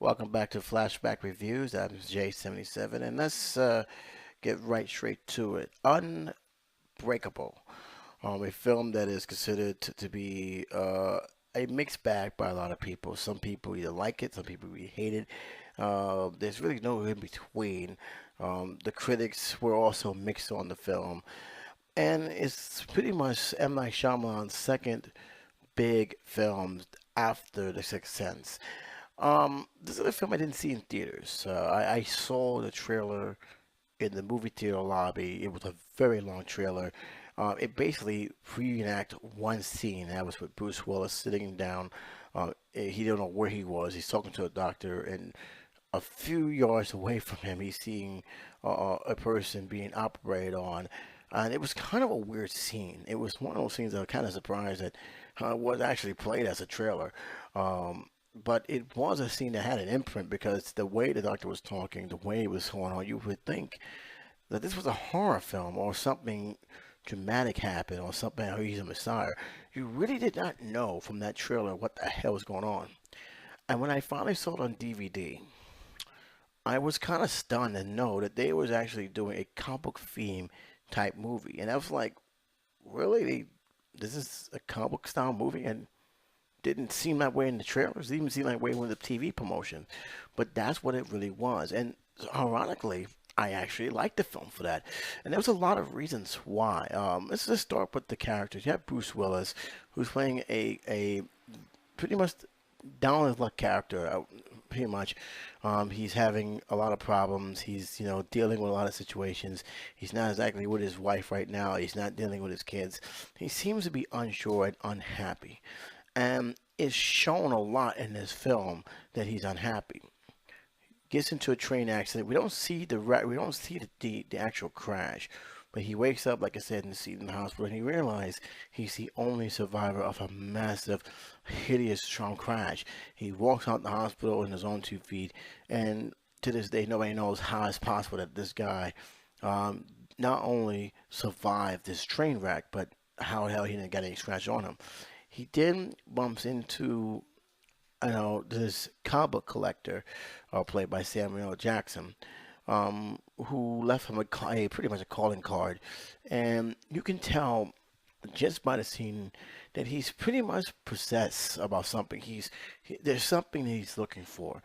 Welcome back to Flashback Reviews. I'm J77, and let's get right straight to it. Unbreakable, a film that is considered to be a mixed bag by a lot of people. Some people either like it, some people really hate it. There's really no in between. The critics were also mixed on the film, and it's pretty much M.Night Shyamalan's second big film after The Sixth Sense. This is a film I didn't see in theaters. I saw the trailer in the movie theater lobby. It was a very long trailer. It basically reenact one scene. That was with Bruce Willis sitting down. He don't know where he was. He's talking to a doctor, and a few yards away from him, he's seeing a person being operated on. And it was kind of a weird scene. It was one of those things that I was kind of surprised that was actually played as a trailer. But it was a scene that had an imprint because the way the doctor was talking, the way it was going on, you would think that this was a horror film or something dramatic happened or something, how he's a messiah. You really did not know from that trailer what the hell was going on. And when I finally saw it on DVD, I was kind of stunned to know that they was actually doing a comic book theme type movie. And I was like, really? This is a comic book style movie? And didn't seem that way in the trailers. It didn't seem that way in the TV promotion. But that's what it really was. And ironically, I actually liked the film for that. And there was a lot of reasons why. Let's just start with the characters. You have Bruce Willis, who's playing a pretty much down on his luck character. Pretty much, he's having a lot of problems. He's dealing with a lot of situations. He's not exactly with his wife right now. He's not dealing with his kids. He seems to be unsure and unhappy, and it's shown a lot in this film that he's unhappy. Gets into a train accident. We don't see the actual crash, but he wakes up, like I said, in the hospital, and he realizes he's the only survivor of a massive, hideous, strong crash. He walks out the hospital in his own 2 feet, and to this day, nobody knows how it's possible that this guy um, not only survived this train wreck, but how the hell he didn't get any scratch on him. He then bumps into this comic book collector, played by Samuel Jackson, who left him pretty much a calling card, and you can tell just by the scene that he's pretty much possessed about something. There's something that he's looking for,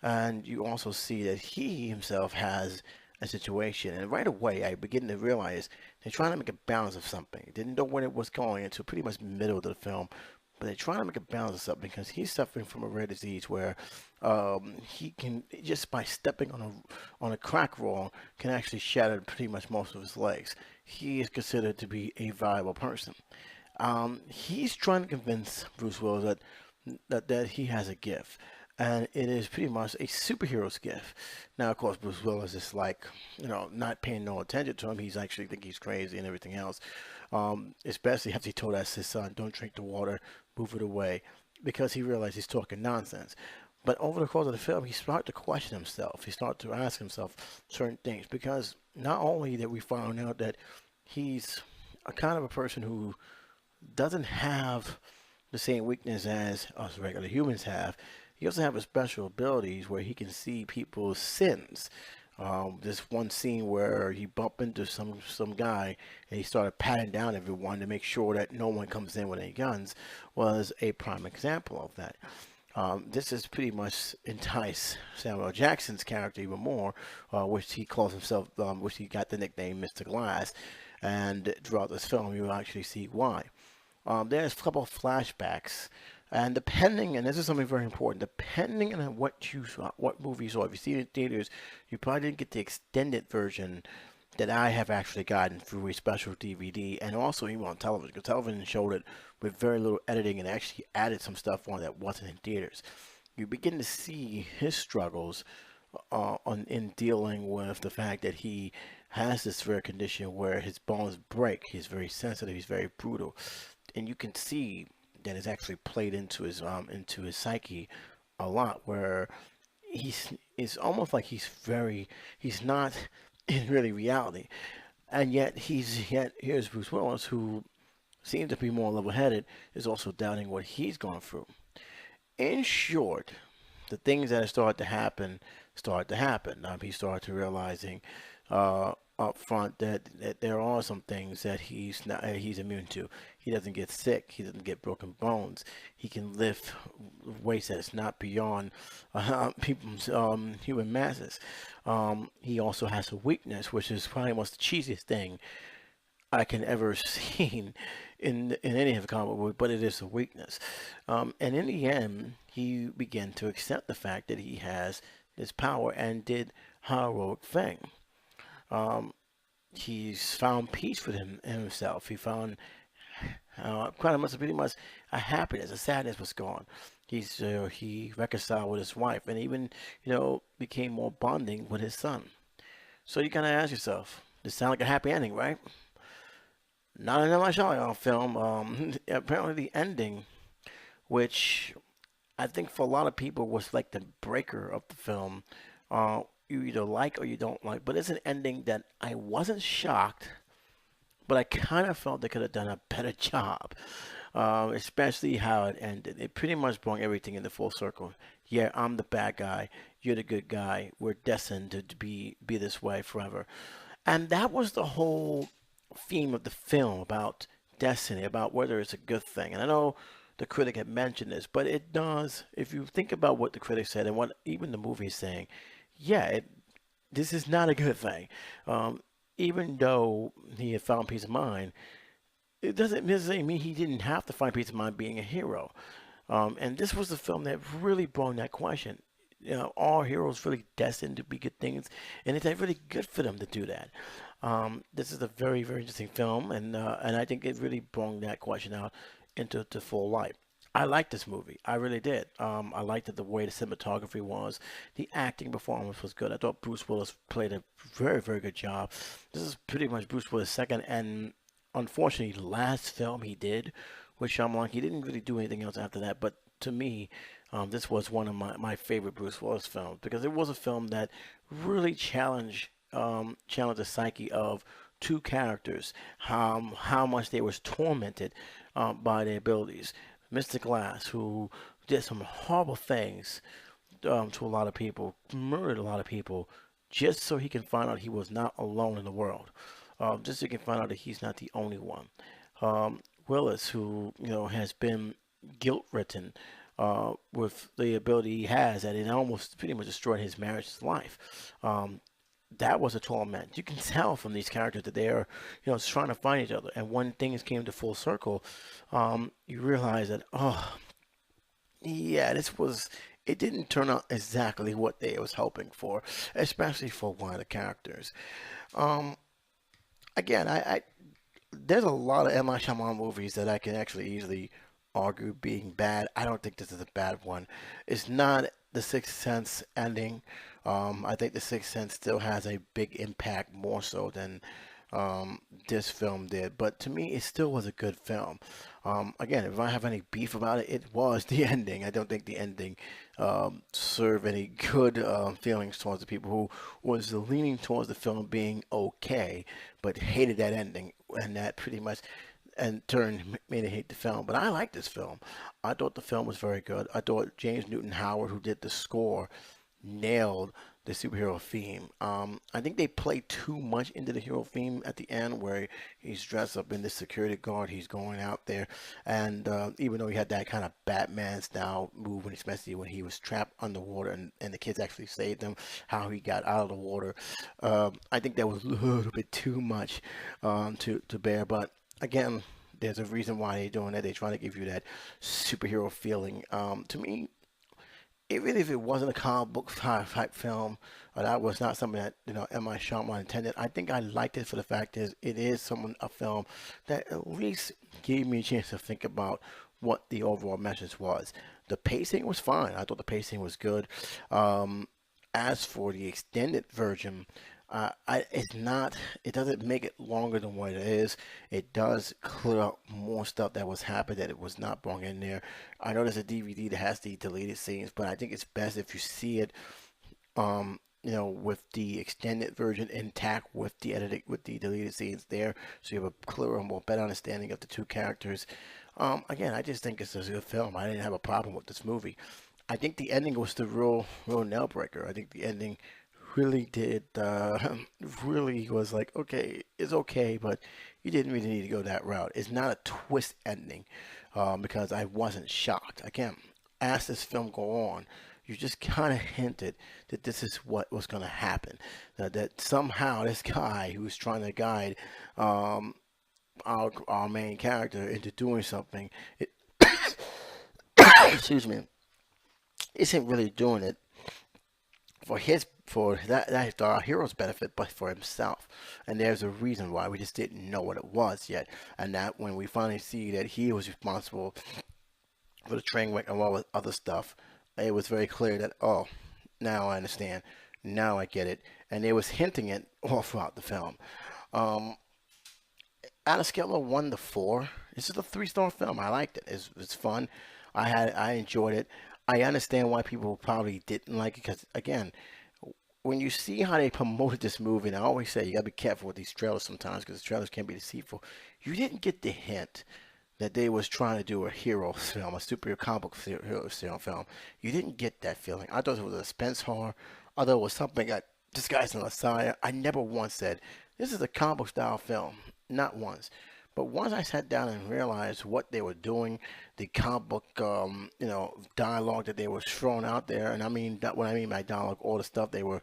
and you also see that he himself has a situation, and right away I begin to realize they're trying to make a balance of something. Didn't know when it was going until pretty much middle of the film, but they're trying to make a balance of something because he's suffering from a rare disease where he can, just by stepping on a crack wall, can actually shatter pretty much most of his legs. He is considered to be a viable person. He's trying to convince Bruce Willis that he has a gift, and it is pretty much a superhero's gift. Now, of course, Bruce Willis is like, not paying no attention to him. He's actually think he's crazy and everything else. Especially after he told us his son, "Don't drink the water, move it away," because he realized he's talking nonsense. But over the course of the film, he started to question himself. He started to ask himself certain things because not only that we found out that he's a kind of a person who doesn't have the same weakness as us regular humans have. He also has special abilities where he can see people's sins. This one scene where he bumped into some guy and he started patting down everyone to make sure that no one comes in with any guns was a prime example of that. This is pretty much entice Samuel Jackson's character even more, which he calls himself, which he got the nickname Mr. Glass. And throughout this film, you will actually see why. There's a couple of flashbacks, and and this is something very important, depending on what movie you saw. If you see it in theaters, you probably didn't get the extended version that I have actually gotten through a special DVD, and also even on television, because television showed it with very little editing and actually added some stuff on that wasn't in theaters. You begin to see his struggles in dealing with the fact that he has this rare condition where his bones break. He's very sensitive. He's very brutal, and you can see that it's actually played into his psyche a lot. Where it's almost like he's not in really reality, and yet here's Bruce Willis, who seems to be more level-headed, is also doubting what he's going through. In short, the things that started to happen started to happen. He started to realizing up front that there are some things that he's immune to. He doesn't get sick. He doesn't get broken bones. He can lift weights that's not beyond people's human masses. He also has a weakness, which is probably almost the cheesiest thing I can ever seen in any of the comic book, but it is a weakness. And in the end, he began to accept the fact that he has this power and did a heroic thing. Um, he's found peace within himself. He found quite much, pretty much a happiness, a sadness was gone. He reconciled with his wife, and even became more bonding with his son. So you kind of ask yourself, this sound like a happy ending, right? Not in my Shyamalan film. Apparently, the ending, which I think for a lot of people was like the breaker of the film. You either like or you don't like, but it's an ending that I wasn't shocked, but I kind of felt they could have done a better job, especially how it ended. It pretty much brought everything into full circle. Yeah, I'm the bad guy. You're the good guy. We're destined to be this way forever. And that was the whole theme of the film about destiny, about whether it's a good thing. And I know the critic had mentioned this, but it does. If you think about what the critic said and what even the movie is saying, yeah, this is not a good thing. Um, Even though he had found peace of mind, it doesn't necessarily mean he didn't have to find peace of mind being a hero. And this was the film that really brought that question. Are heroes really destined to be good things? And is that really good for them to do that? This is a very, very interesting film, and I think it really brought that question out into to full light. I liked this movie. I really did. I liked it, the way the cinematography was. The acting performance was good. I thought Bruce Willis played a very, very good job. This is pretty much Bruce Willis' second and unfortunately last film he did with Shyamalan. He didn't really do anything else after that. But to me, this was one of my favorite Bruce Willis films because it was a film that really challenged the psyche of two characters, how much they was tormented by their abilities. Mr. Glass, who did some horrible things to a lot of people, murdered a lot of people, just so he can find out he was not alone in the world. Just so he can find out that he's not the only one. Willis, who has been guilt-ridden with the ability he has, that it almost pretty much destroyed his marriage, his life. That was a torment. You can tell from these characters that they are, trying to find each other. And when things came to full circle, you realize that, oh, yeah, it didn't turn out exactly what they was hoping for, especially for one of the characters. Um, Again, there's a lot of M. Night Shyamalan movies that I can actually easily argue being bad. I don't think this is a bad one. It's not the Sixth Sense ending. I think the Sixth Sense still has a big impact more so than this film did. But to me, it still was a good film. Again, if I have any beef about it, it was the ending. I don't think the ending served any good feelings towards the people who was leaning towards the film being okay, but hated that ending, and that pretty much and turned made me hate the film. But I like this film. I thought the film was very good. I thought James Newton Howard, who did the score, nailed the superhero theme. I think they play too much into the hero theme at the end, where he's dressed up in the security guard. He's going out there, and even though he had that kind of Batman style move, when especially when he was trapped underwater and the kids actually saved him, how he got out of the water, I think that was a little bit too much to bear. But again, there's a reason why they're doing that. They're trying to give you that superhero feeling. To me, even if it wasn't a comic book type film, or that was not something that M. I. Shyamalan intended, I think I liked it for the fact is it is a film that at least gave me a chance to think about what the overall message was. The pacing was fine. I thought the pacing was good. Um, as for the extended version, it's not. It doesn't make it longer than what it is. It does clear up more stuff that was happening that it was not brought in there. I know there's a DVD that has the deleted scenes, but I think it's best if you see it, with the extended version intact with the edited with the deleted scenes there, so you have a clearer, more better understanding of the two characters. Again, I just think it's a good film. I didn't have a problem with this movie. I think the ending was the real nail breaker. I think the ending really did really was like, okay, it's okay, but you didn't really need to go that route. It's not a twist ending, because I wasn't shocked. Again, as this film go on, you just kind of hinted that this is what was going to happen. That somehow this guy who's trying to guide um, our main character into doing something, it, excuse me, isn't really doing it for that our hero's benefit, but for himself. And there's a reason why we just didn't know what it was yet. And that when we finally see that he was responsible for the train wreck and all with other stuff, it was very clear that, oh, now I understand, now I get it. And they was hinting it all throughout the film. Um, on a scale of 1 to 4, this is a 3-star film. I liked it. It's fun. I enjoyed it. I understand why people probably didn't like it because, again, when you see how they promoted this movie, and I always say you gotta be careful with these trailers sometimes because the trailers can be deceitful. You didn't get the hint that they was trying to do a hero film, a superhero comic book hero film. You didn't get that feeling. I thought it was a suspense horror. I thought it was something that disguised as a Messiah. I never once said this is a comic book style film. Not once. But once I sat down and realized what they were doing, the comic book, dialogue that they were throwing out there, and I mean that what I mean by dialogue, all the stuff they were,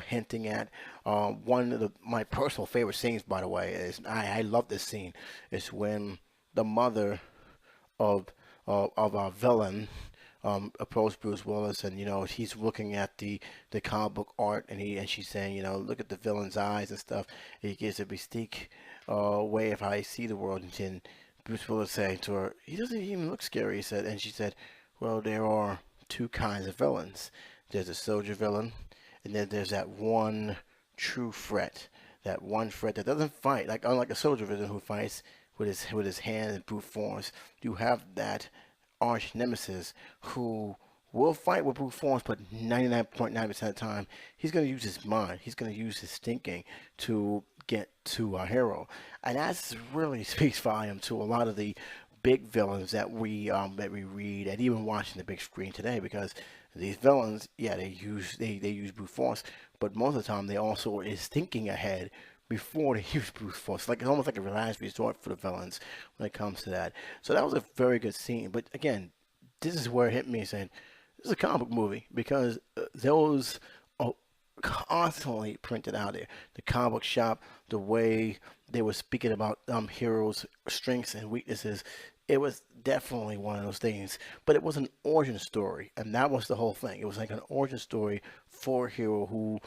hinting at. One of my personal favorite scenes, by the way, is I love this scene. Is when the mother of of our villain approached Bruce Willis, and he's looking at the comic book art, and she's saying, look at the villain's eyes and stuff. He gives a mystique way of how I see the world, and Bruce Willis saying to her, he doesn't even look scary. He said, and she said, well, there are two kinds of villains. There's a soldier villain, and then there's that one true threat. That one threat that doesn't fight, like unlike a soldier villain who fights with his hand in brute force. You have that arch nemesis who will fight with brute force, but 99.9% of the time, he's going to use his mind. He's going to use his thinking to get to our hero. And that really speaks volume to a lot of the big villains that we read and even watch in the big screen today, because these villains, yeah, they use brute force, but most of the time they also is thinking ahead before they use brute force. Like it's almost like a last resort for the villains when it comes to that. So that was a very good scene. But again, this is where it hit me saying this is a comic book movie, because those are constantly printed out there. The comic book shop, the way they were speaking about heroes' strengths and weaknesses, it was definitely one of those things. But it was an origin story, and that was the whole thing. It was like an origin story for a hero who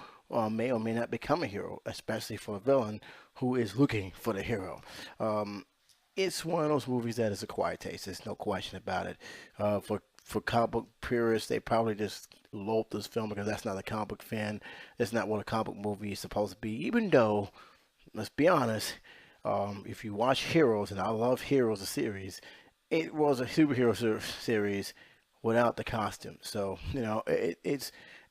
may or may not become a hero, especially for a villain who is looking for the hero. It's one of those movies that is a quiet taste. There's no question about it. For comic book purists, they probably just loathe this film because that's not a comic book fan. That's not what a comic book movie is supposed to be. Even though, let's be honest, if you watch Heroes, and I love Heroes, the series, it was a superhero series without the costume. So it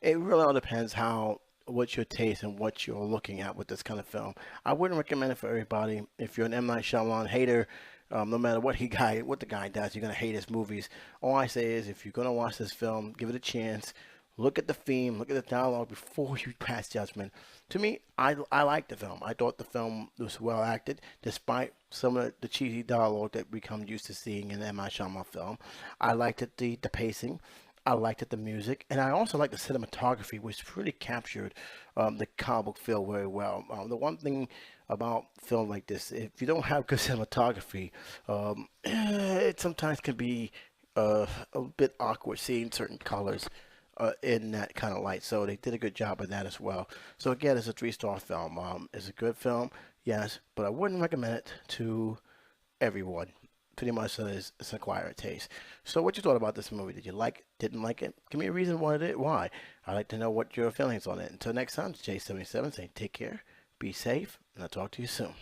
really all depends how what's your taste and what you're looking at with this kind of film. I wouldn't recommend it for everybody. If you're an M.Night Shyamalan hater, no matter what what the guy does, you're gonna hate his movies. All I say is, if you're gonna watch this film, give it a chance. Look at the theme, look at the dialogue before you pass judgment. To me, I liked the film. I thought the film was well acted, despite some of the cheesy dialogue that we come used to seeing in the M. Night Shyamalan film. I liked it, the pacing. I liked it, the music, and I also liked the cinematography, which really captured the comic book feel very well. The one thing about film like this, if you don't have good cinematography, it sometimes can be a bit awkward seeing certain colors in that kind of light. So they did a good job of that as well. So again, it's a 3-star film. It's a good film, yes, but I wouldn't recommend it to everyone. Pretty much it's an acquired taste. So what you thought about this movie? Did you like it? Didn't like it? Give me a reason why. Why? I'd like to know what your feelings on it. Until next time, it's J77 saying take care, be safe, and I'll talk to you soon.